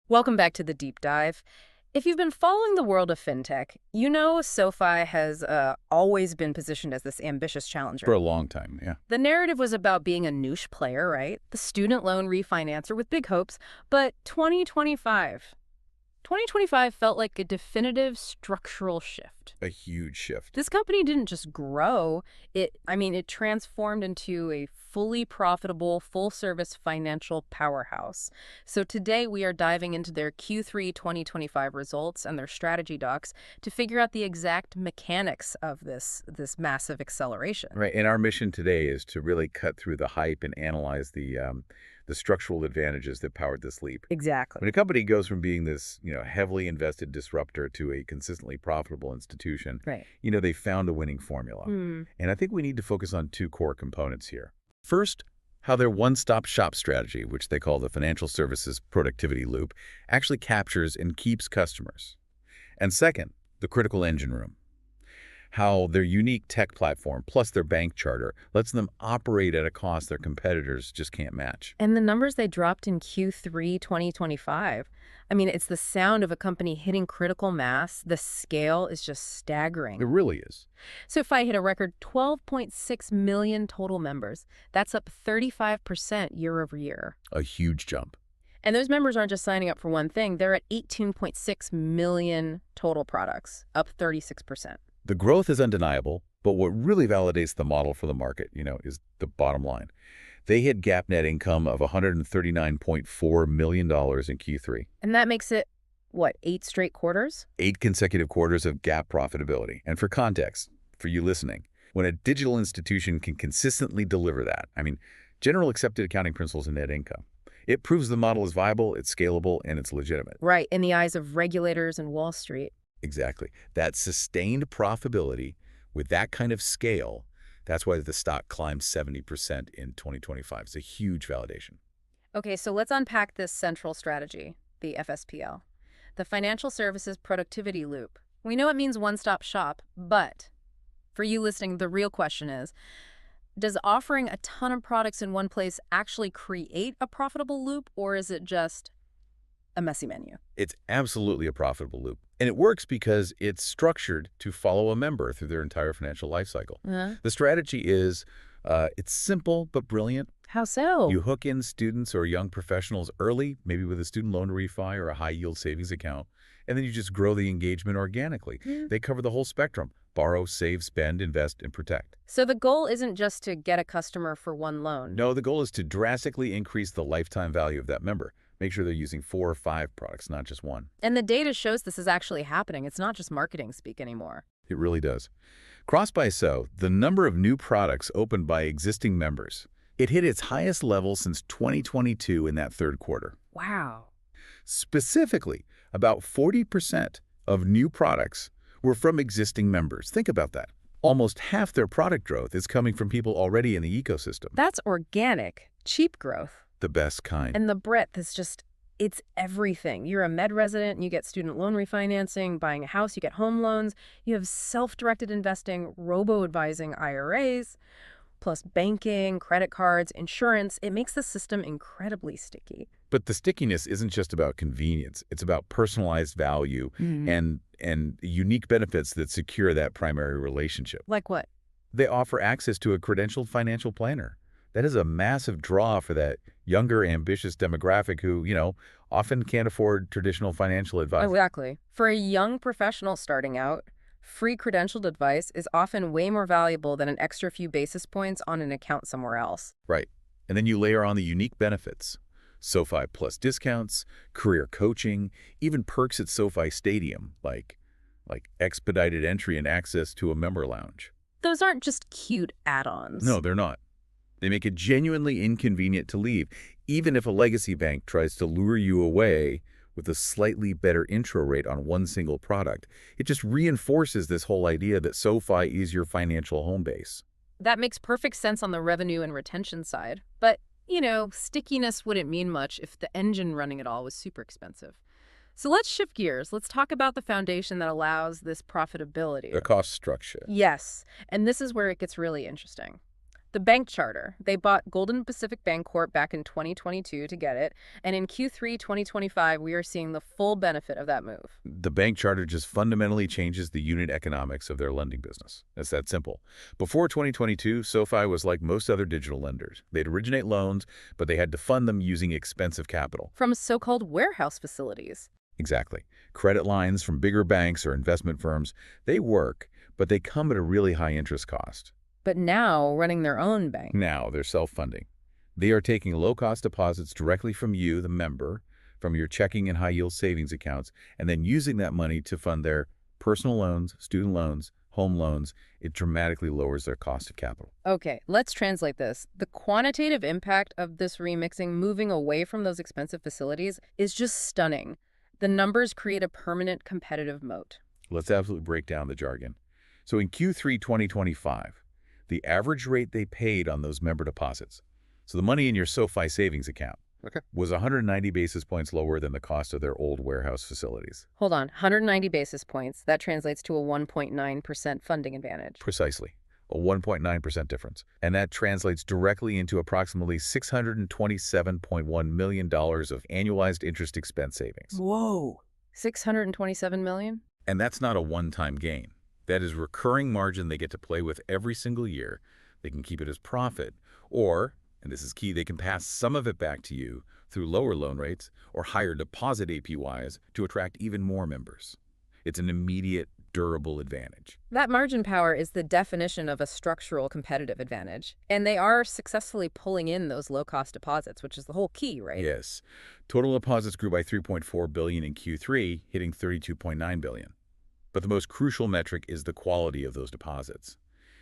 Welcome back to the deep dive. If you've been following the world of fintech, you know SoFi has always been positioned as this ambitious For challenger. a long time, yeah. The narrative was about being a niche player, right? The student loan refinancer with big hopes. But 2025 felt like a definitive structural shift. A huge shift. This company didn't just grow, it transformed into a fully profitable, full-service financial powerhouse. So today we are diving into their Q3 2025 results and their strategy docs to figure out the exact mechanics of this massive acceleration. Right. And our mission today is to really cut through the hype and analyze the structural advantages that powered this leap. When Exactly. a company goes from being this, heavily invested disruptor to a consistently profitable institution, Right. they found a winning formula. Hmm. And I think we need to focus on two core components here. First, how their one-stop shop strategy, which they call the financial services productivity loop, actually captures and keeps customers. And second, the critical engine room. How their unique tech platform plus their bank charter lets them operate at a cost their competitors just can't match. And the numbers they dropped in Q3 2025, it's the sound of a company hitting critical mass. The scale is just It staggering. really is. SoFi hit a record 12.6 million total members. That's up 35% year over year. A huge jump. And those members aren't just signing up for one thing. They're at 18.6 million total products, up 36%. The growth is undeniable, but what really validates the model for the market, is the bottom line. They hit GAAP net income of $139.4 million in Q3. And that makes it, what, 8 straight quarters? 8 consecutive quarters of GAAP profitability. And for context, for you listening, when a digital institution can consistently deliver that, general accepted accounting principles and net income, it proves the model is viable, it's scalable, and it's legitimate. Right, in the eyes of regulators and Wall Street. Exactly. That sustained profitability with that kind of scale, that's why the stock climbed 70% in 2025. It's a huge validation. Okay, so let's unpack this central strategy, the FSPL, the Financial Services Productivity Loop. We know it means one-stop shop, but for you listening, the real question is, does offering a ton of products in one place actually create a profitable loop, or is it just a messy menu? It's absolutely a profitable loop. And it works because it's structured to follow a member through their entire financial life cycle. The strategy is, it's simple but brilliant. How so? You hook in students or young professionals early, maybe with a student loan refi or a high-yield savings account, and then you just grow the engagement organically. Hmm. They cover the whole spectrum: borrow, save, spend, invest, and protect. So the goal isn't just to get a customer for one loan. No, the goal is to drastically increase the lifetime value of that member. Make sure they're using 4 or 5 products, not just one. And the data shows this is actually happening. It's not just marketing speak anymore. It really does. Cross by the number of new products opened by existing members, it hit its highest level since 2022 in that third quarter. Wow. Specifically, about 40% of new products were from existing members. Think about that. Almost half their product growth is coming from people already in the ecosystem. That's organic, cheap growth. The best kind. And the breadth is just, it's everything. You're a med resident, and you get student loan refinancing, buying a house, you get home loans, you have self-directed investing, robo-advising IRAs, plus banking, credit cards, insurance. It makes the system incredibly sticky. But the stickiness isn't just about convenience. It's about personalized value and unique benefits that secure that primary relationship. Like what? They offer access to a credentialed financial planner. That is a massive draw for that younger, ambitious demographic who, often can't afford traditional financial advice. Exactly. For a young professional starting out, free credentialed advice is often way more valuable than an extra few basis points on an account somewhere else. Right. And then you layer on the unique benefits. SoFi Plus discounts, career coaching, even perks at SoFi Stadium, like expedited entry and access to a member lounge. Those aren't just cute add-ons. No, they're not. They make it genuinely inconvenient to leave, even if a legacy bank tries to lure you away with a slightly better intro rate on one single product. It just reinforces this whole idea that SoFi is your financial home base. That makes perfect sense on the revenue and retention side. But, stickiness wouldn't mean much if the engine running it all was super expensive. So let's shift gears. Let's talk about the foundation that allows this profitability. The cost structure. Yes, and this is where it gets really interesting. The bank charter. They bought Golden Pacific Bancorp back in 2022 to get it, and in Q3 2025, we are seeing the full benefit of that move. The bank charter just fundamentally changes the unit economics of their lending business. It's that simple. Before 2022, SoFi was like most other digital lenders. They'd originate loans, but they had to fund them using expensive capital. From so-called warehouse facilities. Exactly. Credit lines from bigger banks or investment firms, they work, but they come at a really high interest cost. But now, running their own bank. Now they're self-funding. They are taking low-cost deposits directly from you, the member, from your checking and high-yield savings accounts, and then using that money to fund their personal loans, student loans, home loans. It dramatically lowers their cost of capital. Okay, let's translate this. The quantitative impact of this remixing, moving away from those expensive facilities, is just stunning. The numbers create a permanent competitive moat. Let's absolutely break down the jargon. So in Q3 2025, the average rate they paid on those member deposits, so the money in your SoFi savings account, was 190 basis points lower than the cost of their old warehouse facilities. Hold on, 190 basis points. That translates to a 1.9% funding advantage. Precisely, a 1.9% difference. And that translates directly into approximately $627.1 million of annualized interest expense savings. Whoa. $627 million? And that's not a one-time gain. That is recurring margin they get to play with every single year. They can keep it as profit, or, and this is key, they can pass some of it back to you through lower loan rates or higher deposit APYs to attract even more members. It's an immediate, durable advantage. That margin power is the definition of a structural competitive advantage. And they are successfully pulling in those low-cost deposits, which is the whole key, right? Yes. Total deposits grew by $3.4 billion in Q3, hitting $32.9 billion. But the most crucial metric is the quality of those deposits.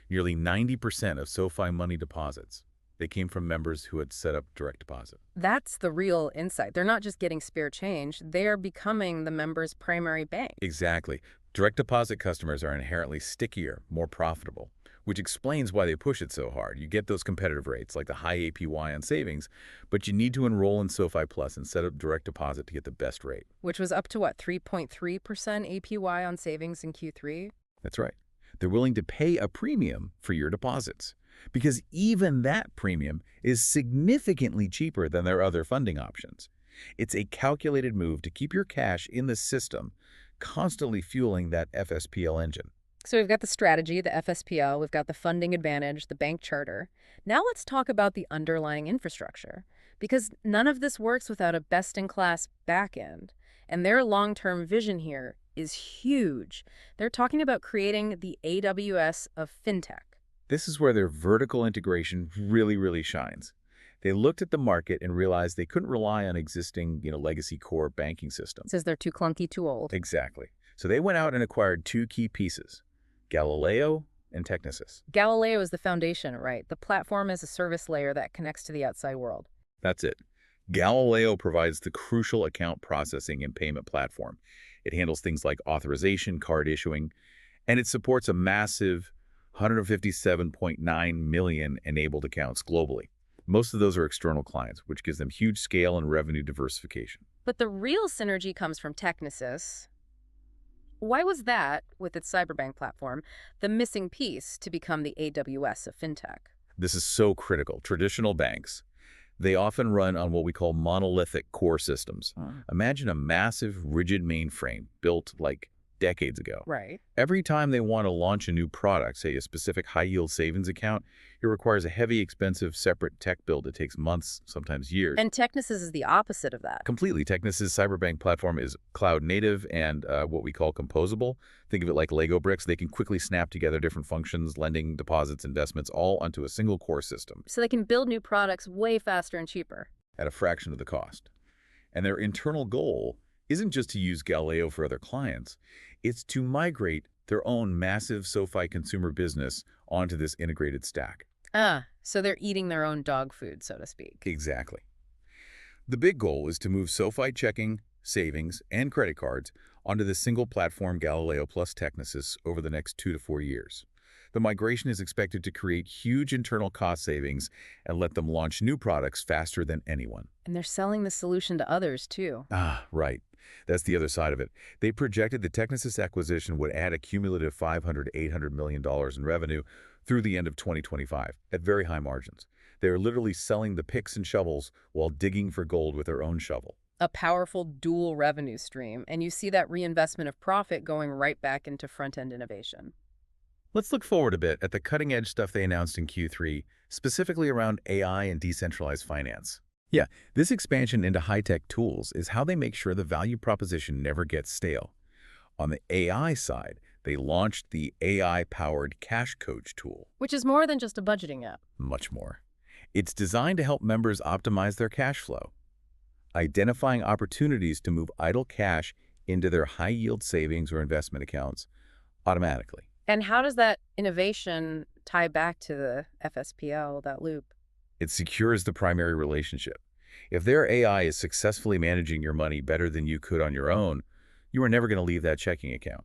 Nearly 90% of SoFi money deposits, they came from members who had set up direct deposit. That's the real insight. They're not just getting spare change, they are becoming the member's primary bank. Exactly. Direct deposit customers are inherently stickier, more profitable, which explains why they push it so hard. You get those competitive rates, like the high APY on savings, but you need to enroll in SoFi Plus and set up direct deposit to get the best rate. Which was up to, what, 3.3% APY on savings in Q3? That's right. They're willing to pay a premium for your deposits, because even that premium is significantly cheaper than their other funding options. It's a calculated move to keep your cash in the system, constantly fueling that FSPL engine. So we've got the strategy, the FSPL, we've got the funding advantage, the bank charter. Now let's talk about the underlying infrastructure, because none of this works without a best-in-class backend. And their long-term vision here is huge. They're talking about creating the AWS of fintech. This is where their vertical integration really shines. They looked at the market and realized they couldn't rely on existing, legacy core banking systems. Says they're too clunky, too old. Exactly. So they went out and acquired two key pieces, Galileo and Technisys. Galileo is the foundation, right? The platform is a service layer that connects to the outside world. That's it. Galileo provides the crucial account processing and payment platform. It handles things like authorization, card issuing, and it supports a massive 157.9 million enabled accounts globally. Most of those are external clients, which gives them huge scale and revenue diversification. But the real synergy comes from Technisys. Why was that, with its cyberbank platform, the missing piece to become the AWS of fintech? This is so critical. Traditional banks, they often run on what we call monolithic core systems. Imagine a massive, rigid mainframe built like decades ago. Right. Every time they want to launch a new product, say a specific high-yield savings account, it requires a heavy, expensive, separate tech build that takes months, sometimes years. And Technisys is the opposite of that. Completely. Technisys' cyberbank platform is cloud-native and what we call composable. Think of it like Lego bricks. They can quickly snap together different functions, lending, deposits, investments, all onto a single core system. So they can build new products way faster and cheaper. At a fraction of the cost. And their internal goal isn't just to use Galileo for other clients. It's to migrate their own massive SoFi consumer business onto this integrated stack. So they're eating their own dog food, so to speak. Exactly. The big goal is to move SoFi checking, savings, and credit cards onto the single platform Galileo plus Technisys over the next 2 to 4 years. The migration is expected to create huge internal cost savings and let them launch new products faster than anyone. And they're selling the solution to others, too. Ah, right. That's the other side of it. They projected the Technisys acquisition would add a cumulative $500 to $800 million in revenue through the end of 2025 at very high margins. They are literally selling the picks and shovels while digging for gold with their own shovel. A powerful dual revenue stream, and you see that reinvestment of profit going right back into front-end innovation. Let's look forward a bit at the cutting-edge stuff they announced in Q3, specifically around AI and decentralized finance. Yeah, this expansion into high-tech tools is how they make sure the value proposition never gets stale. On the AI side, they launched the AI-powered Cash Coach tool. Which is more than just a budgeting app. Much more. It's designed to help members optimize their cash flow, identifying opportunities to move idle cash into their high-yield savings or investment accounts automatically. And how does that innovation tie back to the FSPL, that loop? It secures the primary relationship. If their AI is successfully managing your money better than you could on your own, you are never going to leave that checking account.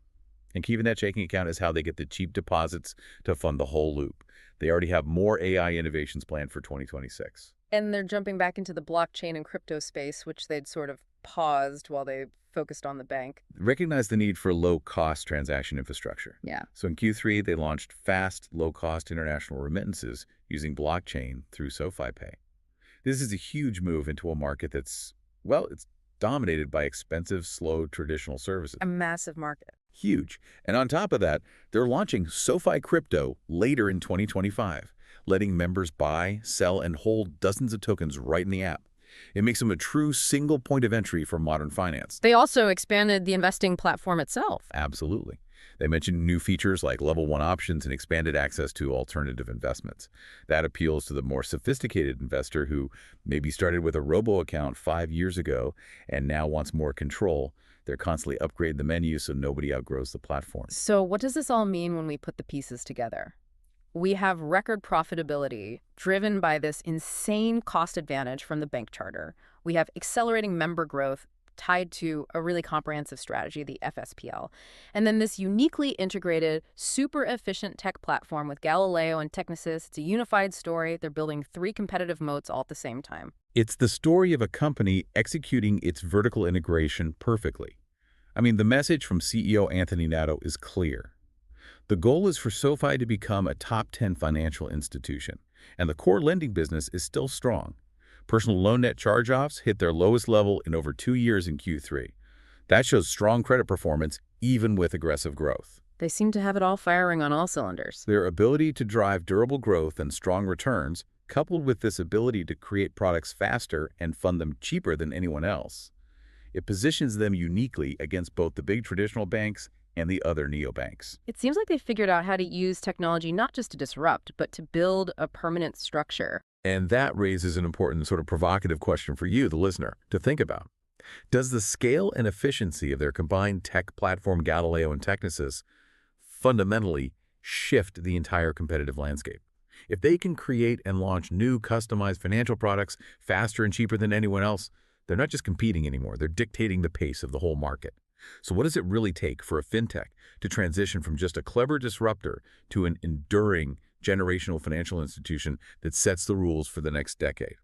And keeping that checking account is how they get the cheap deposits to fund the whole loop. They already have more AI innovations planned for 2026. And they're jumping back into the blockchain and crypto space, which they'd sort of paused while they focused on the bank. Recognize the need for low-cost transaction infrastructure. Yeah. So in Q3, they launched fast, low-cost international remittances using blockchain through SoFi Pay. This is a huge move into a market that's, well, it's dominated by expensive, slow, traditional services. A massive market. Huge. And on top of that, they're launching SoFi Crypto later in 2025, letting members buy, sell, and hold dozens of tokens right in the app. It makes them a true single point of entry for modern finance. They also expanded the investing platform itself. Absolutely. They mentioned new features like level 1 options and expanded access to alternative investments. That appeals to the more sophisticated investor who maybe started with a robo account 5 years ago and now wants more control. They're constantly upgrading the menu so nobody outgrows the platform. So what does this all mean when we put the pieces together? We have record profitability driven by this insane cost advantage from the bank charter. We have accelerating member growth tied to a really comprehensive strategy, the FSPL. And then this uniquely integrated, super efficient tech platform with Galileo and Technisys. It's a unified story. They're building 3 competitive moats all at the same time. It's the story of a company executing its vertical integration perfectly. I mean, the message from CEO Anthony Nato is clear. The goal is for SoFi to become a top 10 financial institution, and the core lending business is still strong. Personal loan net charge-offs hit their lowest level in over 2 years in Q3. That shows strong credit performance even with aggressive growth. They seem to have it all firing on all cylinders. Their ability to drive durable growth and strong returns, coupled with this ability to create products faster and fund them cheaper than anyone else, it positions them uniquely against both the big traditional banks and the other neobanks. It seems like they figured out how to use technology not just to disrupt, but to build a permanent structure. And that raises an important sort of provocative question for you, the listener, to think about. Does the scale and efficiency of their combined tech platform Galileo and Technisys fundamentally shift the entire competitive landscape? If they can create and launch new customized financial products faster and cheaper than anyone else, they're not just competing anymore, they're dictating the pace of the whole market. So what does it really take for a fintech to transition from just a clever disruptor to an enduring generational financial institution that sets the rules for the next decade?